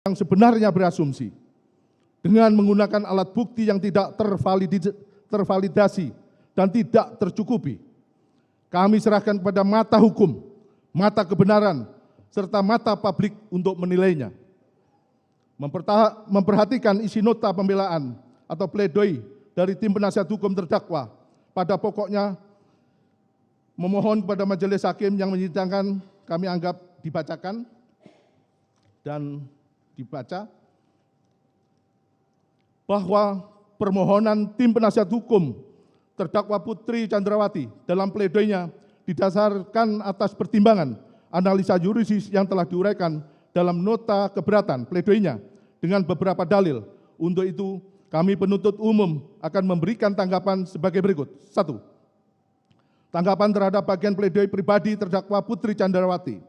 yang sebenarnya berasumsi dengan menggunakan alat bukti yang tidak tervalidasi dan tidak tercukupi. Kami serahkan kepada mata hukum, mata kebenaran, serta mata publik untuk menilainya. Memperhatikan isi nota pembelaan atau pledoi dari tim penasihat hukum terdakwa, pada pokoknya memohon kepada majelis hakim yang menyidangkan kami anggap dibacakan dan dibaca bahwa permohonan tim penasihat hukum terdakwa Putri Chandrawati dalam pledoinya didasarkan atas pertimbangan analisa yuridis yang telah diuraikan dalam nota keberatan pledoinya dengan beberapa dalil. Untuk itu, kami penuntut umum akan memberikan tanggapan sebagai berikut. 1. Tanggapan terhadap bagian pledoi pribadi terdakwa Putri Chandrawati.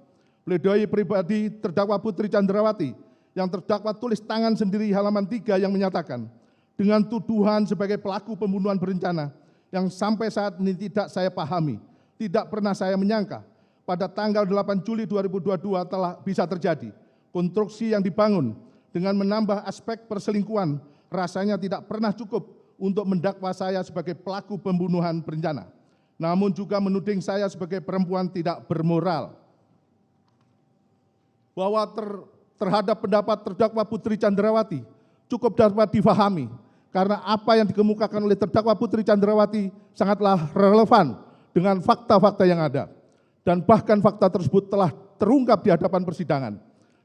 Pledoi pribadi terdakwa Putri Chandrawati yang terdakwa tulis tangan sendiri halaman 3 yang menyatakan, dengan tuduhan sebagai pelaku pembunuhan berencana yang sampai saat ini tidak saya pahami, tidak pernah saya menyangka pada tanggal 8 Juli 2022 telah bisa terjadi. Konstruksi yang dibangun dengan menambah aspek perselingkuhan rasanya tidak pernah cukup untuk mendakwa saya sebagai pelaku pembunuhan berencana, namun juga menuding saya sebagai perempuan tidak bermoral. Bahwa terhadap pendapat terdakwa Putri Chandrawati cukup dapat difahami karena apa yang dikemukakan oleh terdakwa Putri Chandrawati sangatlah relevan dengan fakta-fakta yang ada, dan bahkan fakta tersebut telah terungkap di hadapan persidangan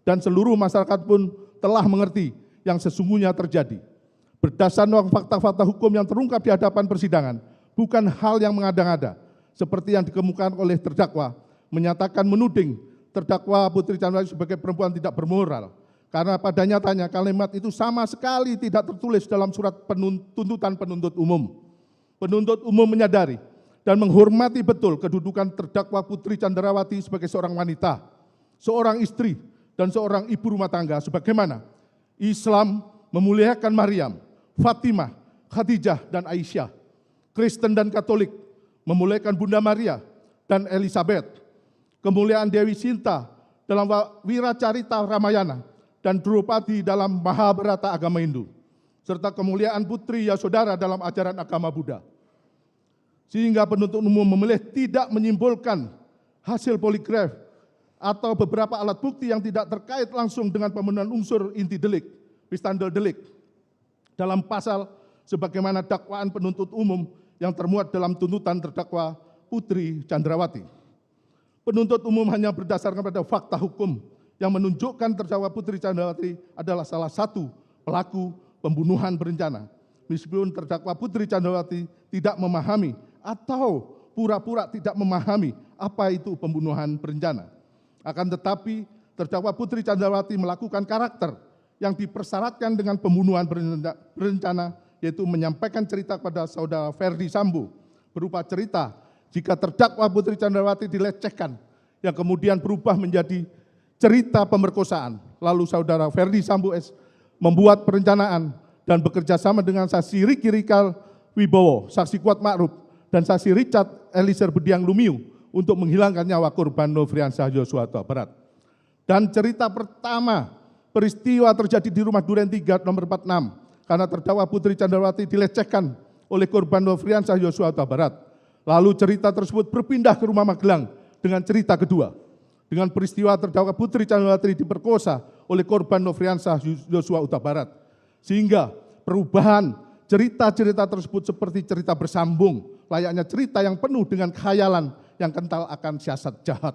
dan seluruh masyarakat pun telah mengerti yang sesungguhnya terjadi. Berdasarkan fakta-fakta hukum yang terungkap di hadapan persidangan, bukan hal yang mengada-ngada seperti yang dikemukakan oleh terdakwa menyatakan menuding terdakwa Putri Chandrawati sebagai perempuan tidak bermoral, karena pada nyatanya kalimat itu sama sekali tidak tertulis dalam surat tuntutan penuntut umum. Penuntut umum menyadari dan menghormati betul kedudukan terdakwa Putri Chandrawati sebagai seorang wanita, seorang istri, dan seorang ibu rumah tangga, sebagaimana Islam memuliakan Maryam, Fatimah, Khadijah, dan Aisyah. Kristen dan Katolik memuliakan Bunda Maria dan Elizabeth. Kemuliaan Dewi Sinta dalam Wiracarita Ramayana dan Drupadi dalam Mahabharata agama Hindu, serta kemuliaan Putri Yasodhara dalam ajaran agama Buddha. Sehingga penuntut umum memilih tidak menyimpulkan hasil poligraf atau beberapa alat bukti yang tidak terkait langsung dengan pemenuhan unsur inti delik, pistandel delik, dalam pasal sebagaimana dakwaan penuntut umum yang termuat dalam tuntutan terdakwa Putri Chandrawati. Penuntut umum hanya berdasarkan pada fakta hukum yang menunjukkan terdakwa Putri Chandrawati adalah salah satu pelaku pembunuhan berencana. Meskipun terdakwa Putri Chandrawati tidak memahami atau pura-pura tidak memahami apa itu pembunuhan berencana. Akan tetapi terdakwa Putri Chandrawati melakukan karakter yang dipersyaratkan dengan pembunuhan berencana, yaitu menyampaikan cerita kepada saudara Ferdi Sambo berupa cerita jika terdakwa Putri Chandrawati dilecehkan yang kemudian berubah menjadi cerita pemerkosaan. Lalu saudara Ferdi Sambo S membuat perencanaan dan bekerja sama dengan saksi Riki Rikal Wibowo, saksi Kuat Ma'ruf, dan saksi Richard Elisir Budiang Lumiu untuk menghilangkan nyawa korban Nofriansah Yosua Huta Barat. Dan cerita pertama peristiwa terjadi di rumah Duren 3 nomor 46 karena terdakwa Putri Chandrawati dilecehkan oleh korban Nofriansah Yosua Huta Barat. Lalu cerita tersebut berpindah ke rumah Magelang dengan cerita kedua, dengan peristiwa terdakwa Putri Chandrawati diperkosa oleh korban Nofriansah Yosua Huta Barat. Sehingga perubahan cerita-cerita tersebut seperti cerita bersambung, layaknya cerita yang penuh dengan khayalan yang kental akan siasat jahat.